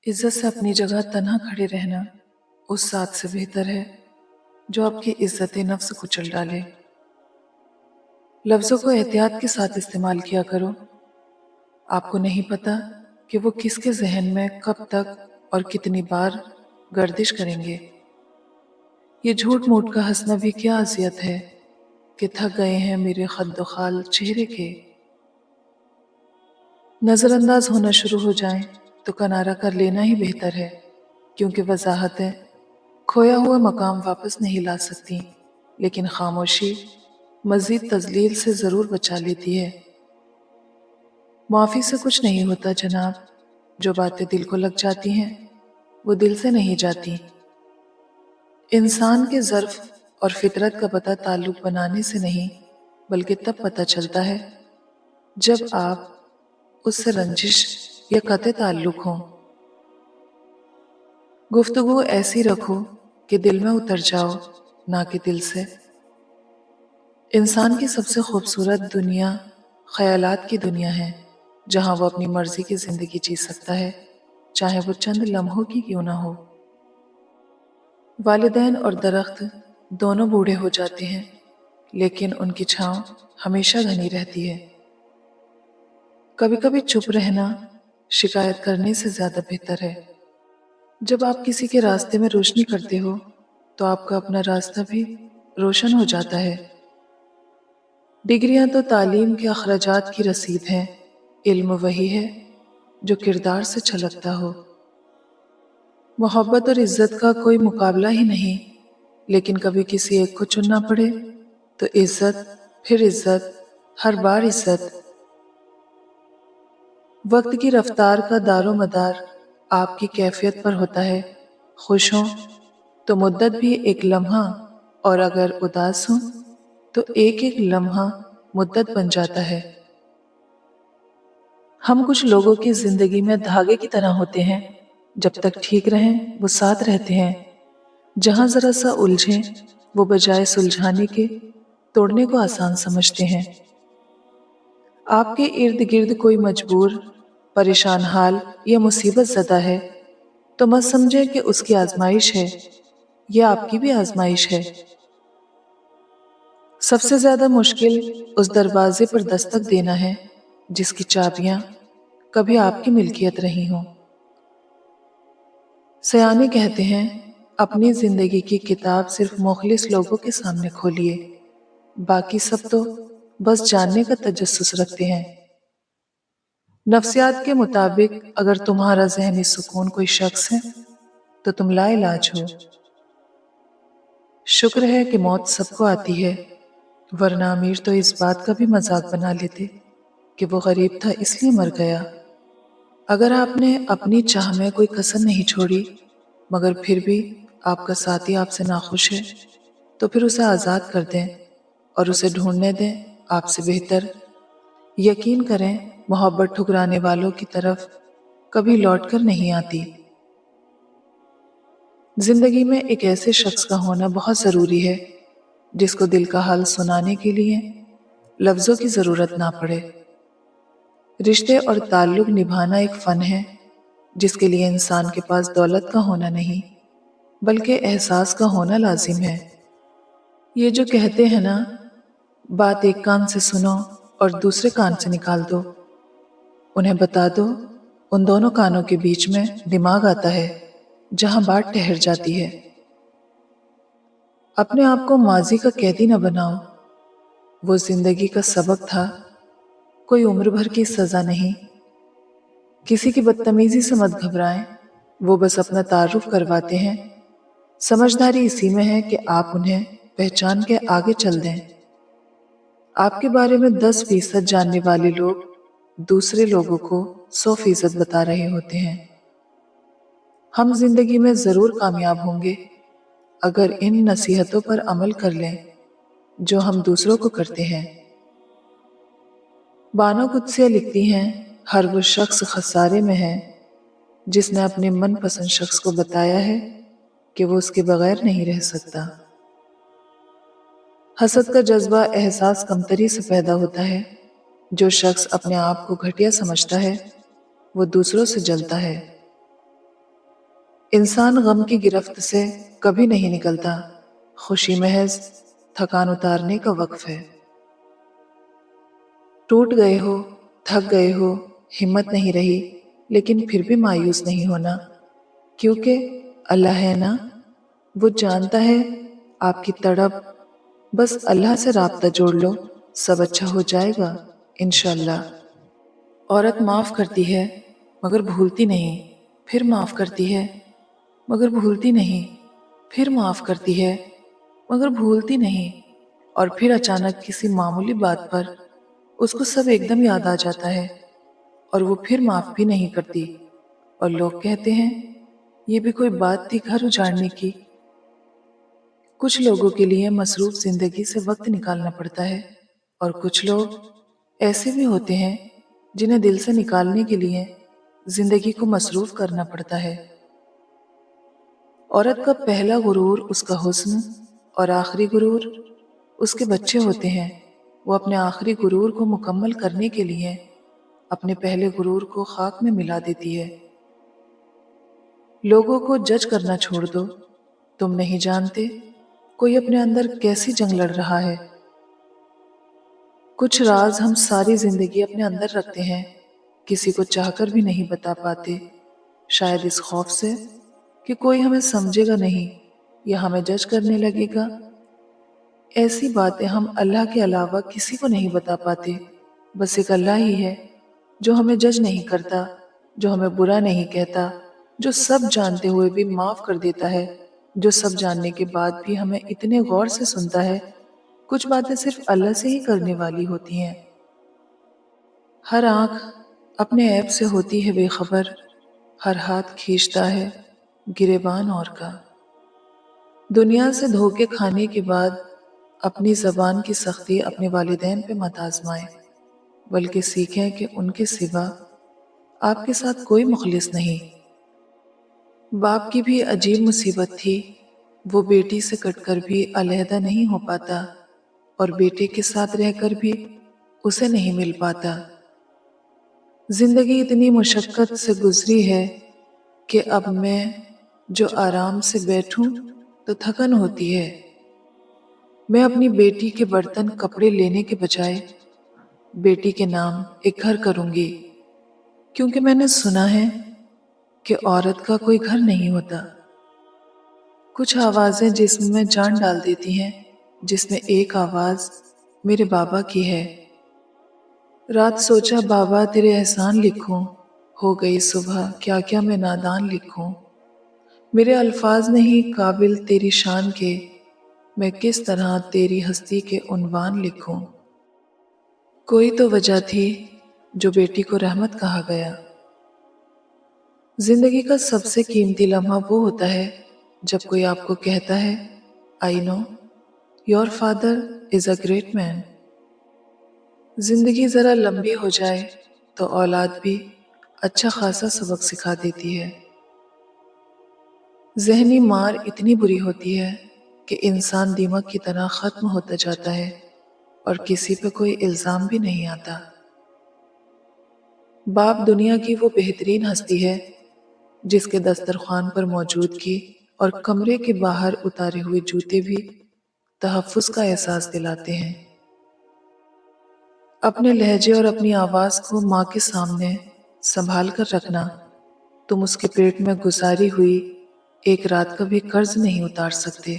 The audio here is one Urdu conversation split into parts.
عزت سے اپنی جگہ تنہا کھڑے رہنا اس ساتھ سے بہتر ہے جو آپ کی عزت نفس کچل ڈالے۔ لفظوں کو احتیاط کے ساتھ استعمال کیا کرو۔ آپ کو نہیں پتا کہ وہ کس کے ذہن میں کب تک اور کتنی بار گردش کریں گے۔ یہ جھوٹ موٹ کا ہنسنا بھی کیا اذیت ہے کہ تھک گئے ہیں میرے خد و خال چہرے کے۔ نظر انداز ہونا شروع ہو جائیں تو کنارہ کر لینا ہی بہتر ہے، کیونکہ وضاحتیں کھویا ہوا مقام واپس نہیں لا سکتی، لیکن خاموشی مزید تذلیل سے ضرور بچا لیتی ہے۔ معافی سے کچھ نہیں ہوتا جناب، جو باتیں دل کو لگ جاتی ہیں وہ دل سے نہیں جاتی۔ انسان کے ظرف اور فطرت کا پتہ تعلق بنانے سے نہیں بلکہ تب پتہ چلتا ہے جب آپ اس سے رنجش یا قطع تعلق ہوں۔ گفتگو ایسی رکھو کہ دل میں اتر جاؤ، نہ کہ دل سے۔ انسان کی سب سے خوبصورت دنیا خیالات کی دنیا ہے، جہاں وہ اپنی مرضی کی زندگی جی سکتا ہے، چاہے وہ چند لمحوں کی کیوں نہ ہو۔ والدین اور درخت دونوں بوڑھے ہو جاتے ہیں، لیکن ان کی چھاؤں ہمیشہ گھنی رہتی ہے۔ کبھی کبھی چپ رہنا شکایت کرنے سے زیادہ بہتر ہے۔ جب آپ کسی کے راستے میں روشنی کرتے ہو تو آپ کا اپنا راستہ بھی روشن ہو جاتا ہے۔ ڈگریاں تو تعلیم کے اخراجات کی رسید ہیں، علم وہی ہے جو کردار سے چھلکتا ہو۔ محبت اور عزت کا کوئی مقابلہ ہی نہیں، لیکن کبھی کسی ایک کو چننا پڑے تو عزت، پھر عزت، ہر بار عزت۔ وقت کی رفتار کا دار و مدار آپ کی کیفیت پر ہوتا ہے۔ خوش ہوں تو مدت بھی ایک لمحہ، اور اگر اداس ہوں تو ایک ایک لمحہ مدت بن جاتا ہے۔ ہم کچھ لوگوں کی زندگی میں دھاگے کی طرح ہوتے ہیں، جب تک ٹھیک رہیں وہ ساتھ رہتے ہیں، جہاں ذرا سا الجھیں وہ بجائے سلجھانے کے توڑنے کو آسان سمجھتے ہیں۔ آپ کے ارد گرد کوئی مجبور، پریشان حال یا مصیبت زدہ ہے تو مت سمجھے کہ اس کی آزمائش ہے، یہ آپ کی بھی آزمائش ہے۔ سب سے زیادہ مشکل اس دروازے پر دستک دینا ہے جس کی چابیاں کبھی آپ کی ملکیت رہی ہوں۔ سیانے کہتے ہیں اپنی زندگی کی کتاب صرف مخلص لوگوں کے سامنے کھولیے، باقی سب تو بس جاننے کا تجسس رکھتے ہیں۔ نفسیات کے مطابق اگر تمہارا ذہنی سکون کوئی شخص ہے تو تم لا علاج ہو۔ شکر ہے کہ موت سب کو آتی ہے، ورنہ امیر تو اس بات کا بھی مذاق بنا لیتے کہ وہ غریب تھا اس لیے مر گیا۔ اگر آپ نے اپنی چاہ میں کوئی کسر نہیں چھوڑی مگر پھر بھی آپ کا ساتھی آپ سے ناخوش ہے تو پھر اسے آزاد کر دیں اور اسے ڈھونڈنے دیں آپ سے بہتر۔ یقین کریں محبت ٹھکرانے والوں کی طرف کبھی لوٹ کر نہیں آتی۔ زندگی میں ایک ایسے شخص کا ہونا بہت ضروری ہے جس کو دل کا حال سنانے کے لیے لفظوں کی ضرورت نہ پڑے۔ رشتے اور تعلق نبھانا ایک فن ہے جس کے لیے انسان کے پاس دولت کا ہونا نہیں بلکہ احساس کا ہونا لازم ہے۔ یہ جو کہتے ہیں نا، بات ایک کان سے سنو اور دوسرے کان سے نکال دو، انہیں بتا دو ان دونوں کانوں کے بیچ میں دماغ آتا ہے جہاں بات ٹھہر جاتی ہے۔ اپنے آپ کو ماضی کا قیدی نہ بناؤ، وہ زندگی کا سبق تھا، کوئی عمر بھر کی سزا نہیں۔ کسی کی بدتمیزی سے مت گھبرائیں، وہ بس اپنا تعارف کرواتے ہیں۔ سمجھداری اسی میں ہے کہ آپ انہیں پہچان کے آگے چل دیں۔ آپ کے بارے میں 10% جاننے والے لوگ دوسرے لوگوں کو 100% بتا رہے ہوتے ہیں۔ ہم زندگی میں ضرور کامیاب ہوں گے اگر ان نصیحتوں پر عمل کر لیں جو ہم دوسروں کو کرتے ہیں۔ بانو قدسیہ لکھتی ہیں ہر وہ شخص خسارے میں ہے جس نے اپنے من پسند شخص کو بتایا ہے کہ وہ اس کے بغیر نہیں رہ سکتا۔ حسد کا جذبہ احساس کمتری سے پیدا ہوتا ہے۔ جو شخص اپنے آپ کو گھٹیا سمجھتا ہے وہ دوسروں سے جلتا ہے۔ انسان غم کی گرفت سے کبھی نہیں نکلتا، خوشی محض تھکان اتارنے کا وقف ہے۔ ٹوٹ گئے ہو، تھک گئے ہو، ہمت نہیں رہی، لیکن پھر بھی مایوس نہیں ہونا، کیونکہ اللہ ہے نا، وہ جانتا ہے آپ کی تڑپ۔ بس اللہ سے رابطہ جوڑ لو، سب اچھا ہو جائے گا انشاءاللہ۔ عورت معاف کرتی ہے مگر بھولتی نہیں، پھر معاف کرتی ہے مگر بھولتی نہیں، پھر معاف کرتی ہے مگر بھولتی نہیں، اور پھر اچانک کسی معمولی بات پر اس کو سب ایک دم یاد آ جاتا ہے، اور وہ پھر معاف بھی نہیں کرتی، اور لوگ کہتے ہیں یہ بھی کوئی بات تھی گھر اجاڑنے کی۔ کچھ لوگوں کے لیے مصروف زندگی سے وقت نکالنا پڑتا ہے، اور کچھ لوگ ایسے بھی ہوتے ہیں جنہیں دل سے نکالنے کے لیے زندگی کو مصروف کرنا پڑتا ہے۔ عورت کا پہلا غرور اس کا حسن اور آخری غرور اس کے بچے ہوتے ہیں۔ وہ اپنے آخری غرور کو مکمل کرنے کے لیے اپنے پہلے غرور کو خاک میں ملا دیتی ہے۔ لوگوں کو جج کرنا چھوڑ دو، تم نہیں جانتے کوئی اپنے اندر کیسی جنگ لڑ رہا ہے۔ کچھ راز ہم ساری زندگی اپنے اندر رکھتے ہیں، کسی کو چاہ کر بھی نہیں بتا پاتے، شاید اس خوف سے کہ کوئی ہمیں سمجھے گا نہیں یا ہمیں جج کرنے لگے گا۔ ایسی باتیں ہم اللہ کے علاوہ کسی کو نہیں بتا پاتے، بس ایک اللہ ہی ہے جو ہمیں جج نہیں کرتا، جو ہمیں برا نہیں کہتا، جو سب جانتے ہوئے بھی معاف کر دیتا ہے، جو سب جاننے کے بعد بھی ہمیں اتنے غور سے سنتا ہے۔ کچھ باتیں صرف اللہ سے ہی کرنے والی ہوتی ہیں۔ ہر آنکھ اپنے عیب سے ہوتی ہے بے خبر، ہر ہاتھ کھینچتا ہے گریبان اور کا۔ دنیا سے دھوکے کھانے کے بعد اپنی زبان کی سختی اپنے والدین پہ مت آزمائیں، بلکہ سیکھیں کہ ان کے سوا آپ کے ساتھ کوئی مخلص نہیں۔ باپ کی بھی عجیب مصیبت تھی، وہ بیٹی سے کٹ کر بھی علیحدہ نہیں ہو پاتا، اور بیٹے کے ساتھ رہ کر بھی اسے نہیں مل پاتا۔ زندگی اتنی مشقت سے گزری ہے کہ اب میں جو آرام سے بیٹھوں تو تھکن ہوتی ہے۔ میں اپنی بیٹی کے برتن کپڑے لینے کے بجائے بیٹی کے نام ایک گھر کروں گی، کیونکہ میں نے سنا ہے کہ عورت کا کوئی گھر نہیں ہوتا۔ کچھ آوازیں جسم میں جان ڈال دیتی ہیں، جس میں ایک آواز میرے بابا کی ہے۔ رات سوچا بابا تیرے احسان لکھوں، ہو گئی صبح کیا کیا میں نادان لکھوں۔ میرے الفاظ نہیں قابل تیری شان کے، میں کس طرح تیری ہستی کے عنوان لکھوں۔ کوئی تو وجہ تھی جو بیٹی کو رحمت کہا گیا۔ زندگی کا سب سے قیمتی لمحہ وہ ہوتا ہے جب کوئی آپ کو کہتا ہے I know your father is a great man۔ زندگی ذرا لمبی ہو جائے تو اولاد بھی اچھا خاصا سبق سکھا دیتی ہے۔ ذہنی مار اتنی بری ہوتی ہے کہ انسان دیمک کی طرح ختم ہوتا جاتا ہے، اور کسی پہ کوئی الزام بھی نہیں آتا۔ باپ دنیا کی وہ بہترین ہستی ہے جس کے دسترخوان پر موجودگی اور کمرے کے باہر اتارے ہوئے جوتے بھی تحفظ کا احساس دلاتے ہیں۔ اپنے لہجے اور اپنی آواز کو ماں کے سامنے سنبھال کر رکھنا، تم اس کے پیٹ میں گزاری ہوئی ایک رات کا بھی قرض نہیں اتار سکتے۔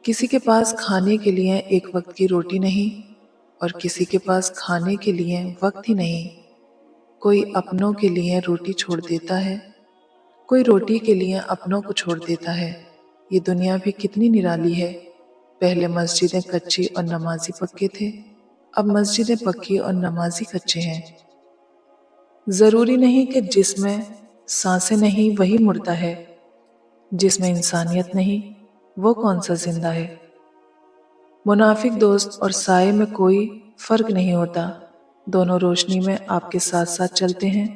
کسی کے پاس کھانے کے لیے ایک وقت کی روٹی نہیں، اور کسی کے پاس کھانے کے لیے وقت ہی نہیں۔ کوئی اپنوں کے لیے روٹی چھوڑ دیتا ہے، کوئی روٹی کے لیے اپنوں کو چھوڑ دیتا ہے۔ یہ دنیا بھی کتنی نرالی ہے، پہلے مسجدیں کچی اور نمازی پکے تھے، اب مسجدیں پکی اور نمازی کچے ہیں۔ ضروری نہیں کہ جس میں سانسیں نہیں وہی مردہ ہے، جس میں انسانیت نہیں وہ کون سا زندہ ہے۔ منافق دوست اور سائے میں کوئی فرق نہیں ہوتا، دونوں روشنی میں آپ کے ساتھ ساتھ چلتے ہیں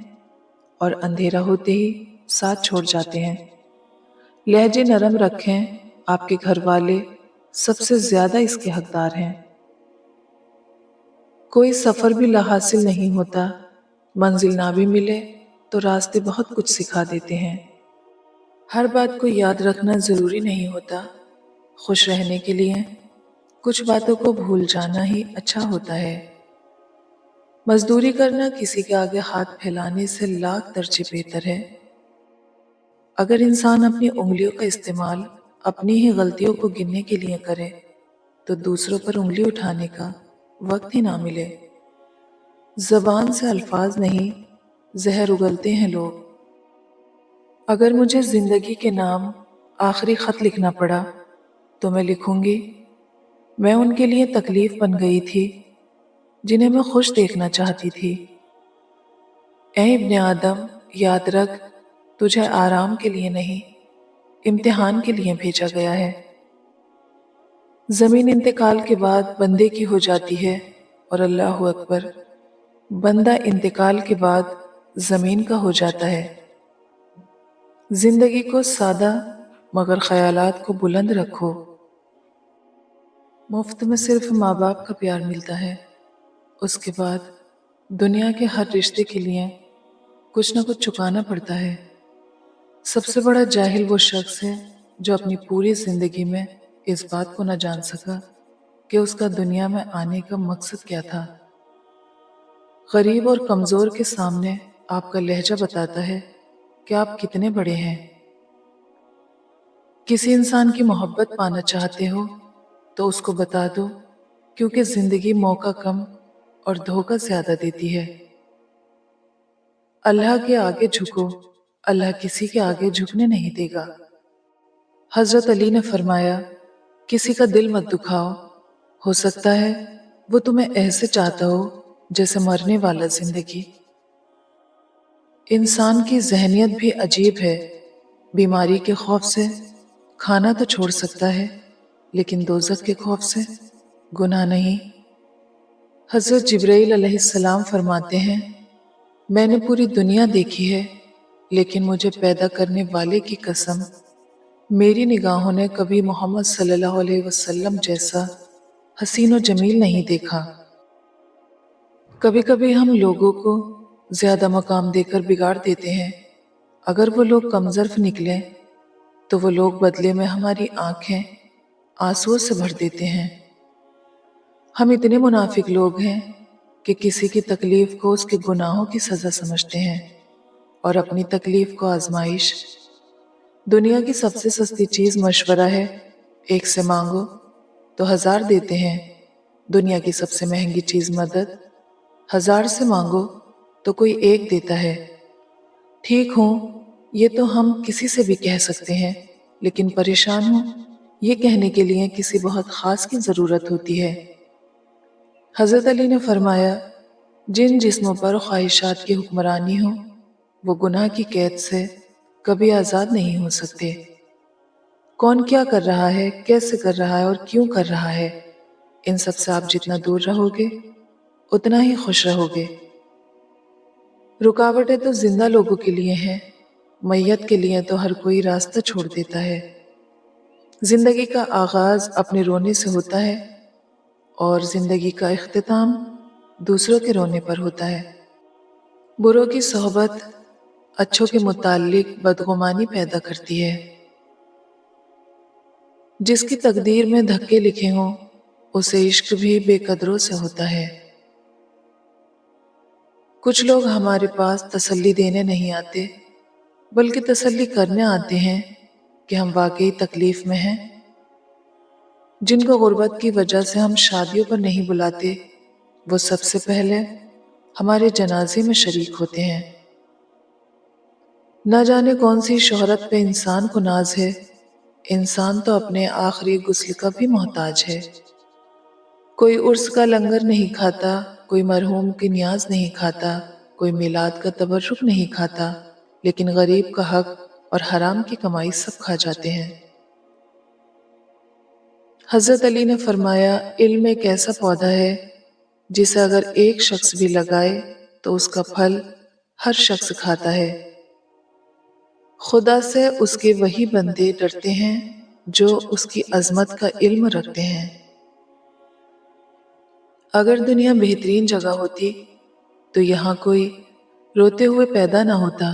اور اندھیرا ہوتے ہی ساتھ چھوڑ جاتے ہیں۔ لہجے نرم رکھیں، آپ کے گھر والے سب سے زیادہ اس کے حقدار ہیں۔ کوئی سفر بھی لا حاصل نہیں ہوتا، منزل نہ بھی ملے تو راستے بہت کچھ سکھا دیتے ہیں۔ ہر بات کو یاد رکھنا ضروری نہیں ہوتا، خوش رہنے کے لیے کچھ باتوں کو بھول جانا ہی اچھا ہوتا ہے۔ مزدوری کرنا کسی کے آگے ہاتھ پھیلانے سے لاکھ درجے بہتر ہے۔ اگر انسان اپنی انگلیوں کا استعمال اپنی ہی غلطیوں کو گننے کے لیے کرے تو دوسروں پر انگلی اٹھانے کا وقت ہی نہ ملے۔ زبان سے الفاظ نہیں، زہر اگلتے ہیں لوگ۔ اگر مجھے زندگی کے نام آخری خط لکھنا پڑا تو میں لکھوں گی، میں ان کے لیے تکلیف بن گئی تھی جنہیں میں خوش دیکھنا چاہتی تھی۔ اے ابن آدم، یاد رکھ، تجھے آرام کے لیے نہیں، امتحان کے لیے بھیجا گیا ہے۔ زمین انتقال کے بعد بندے کی ہو جاتی ہے، اور اللہ اکبر، بندہ انتقال کے بعد زمین کا ہو جاتا ہے۔ زندگی کو سادہ مگر خیالات کو بلند رکھو۔ مفت میں صرف ماں باپ کا پیار ملتا ہے، اس کے بعد دنیا کے ہر رشتے کے لیے کچھ نہ کچھ چکانا پڑتا ہے۔ سب سے بڑا جاہل وہ شخص ہے جو اپنی پوری زندگی میں اس بات کو نہ جان سکا کہ اس کا دنیا میں آنے کا مقصد کیا تھا۔ غریب اور کمزور کے سامنے آپ کا لہجہ بتاتا ہے کہ آپ کتنے بڑے ہیں۔ کسی انسان کی محبت پانا چاہتے ہو تو اس کو بتا دو، کیونکہ زندگی موقع کم اور دھوکہ زیادہ دیتی ہے۔ اللہ کے آگے جھکو، اللہ کسی کے آگے جھکنے نہیں دے گا۔ حضرت علی نے فرمایا، کسی کا دل مت دکھاؤ، ہو سکتا ہے وہ تمہیں ایسے چاہتا ہو جیسے مرنے والا زندگی۔ انسان کی ذہنیت بھی عجیب ہے، بیماری کے خوف سے کھانا تو چھوڑ سکتا ہے لیکن دوزخ کے خوف سے گناہ نہیں۔ حضرت جبرائیل علیہ السلام فرماتے ہیں، میں نے پوری دنیا دیکھی ہے لیکن مجھے پیدا کرنے والے کی قسم، میری نگاہوں نے کبھی محمد صلی اللہ علیہ وسلم جیسا حسین و جمیل نہیں دیکھا۔ کبھی کبھی ہم لوگوں کو زیادہ مقام دے کر بگاڑ دیتے ہیں۔ اگر وہ لوگ کمظرف نکلیں تو وہ لوگ بدلے میں ہماری آنکھیں آنسوؤں سے بھر دیتے ہیں۔ ہم اتنے منافق لوگ ہیں کہ کسی کی تکلیف کو اس کے گناہوں کی سزا سمجھتے ہیں اور اپنی تکلیف کو آزمائش۔ دنیا کی سب سے سستی چیز مشورہ ہے، ایک سے مانگو تو 1000 دیتے ہیں۔ دنیا کی سب سے مہنگی چیز مدد، 1000 سے مانگو تو کوئی ایک دیتا ہے۔ ٹھیک ہوں، یہ تو ہم کسی سے بھی کہہ سکتے ہیں، لیکن پریشان ہوں یہ کہنے کے لیے کسی بہت خاص کی ضرورت ہوتی ہے۔ حضرت علی نے فرمایا، جن جسموں پر خواہشات کی حکمرانی ہو وہ گناہ کی قید سے کبھی آزاد نہیں ہو سکتے۔ کون کیا کر رہا ہے، کیسے کر رہا ہے اور کیوں کر رہا ہے، ان سب سے آپ جتنا دور رہو گے اتنا ہی خوش رہو گے۔ رکاوٹیں تو زندہ لوگوں کے لیے ہیں، میت کے لیے تو ہر کوئی راستہ چھوڑ دیتا ہے۔ زندگی کا آغاز اپنے رونے سے ہوتا ہے اور زندگی کا اختتام دوسروں کے رونے پر ہوتا ہے۔ بروں کی صحبت اچھوں کے متعلق بدگمانی پیدا کرتی ہے۔ جس کی تقدیر میں دھکے لکھے ہوں اسے عشق بھی بے قدروں سے ہوتا ہے۔ کچھ لوگ ہمارے پاس تسلی دینے نہیں آتے بلکہ تسلی کرنے آتے ہیں کہ ہم واقعی تکلیف میں ہیں۔ جن کو غربت کی وجہ سے ہم شادیوں پر نہیں بلاتے وہ سب سے پہلے ہمارے جنازے میں شریک ہوتے ہیں۔ نہ جانے کون سی شہرت پہ انسان کو ناز ہے، انسان تو اپنے آخری غسل کا بھی محتاج ہے۔ کوئی عرس کا لنگر نہیں کھاتا، کوئی مرحوم کی نیاز نہیں کھاتا، کوئی میلاد کا تبرک نہیں کھاتا، لیکن غریب کا حق اور حرام کی کمائی سب کھا جاتے ہیں۔ حضرت علی نے فرمایا، علم ایک ایسا پودا ہے جسے اگر ایک شخص بھی لگائے تو اس کا پھل ہر شخص کھاتا ہے۔ خدا سے اس کے وہی بندے ڈرتے ہیں جو اس کی عظمت کا علم رکھتے ہیں۔ اگر دنیا بہترین جگہ ہوتی تو یہاں کوئی روتے ہوئے پیدا نہ ہوتا۔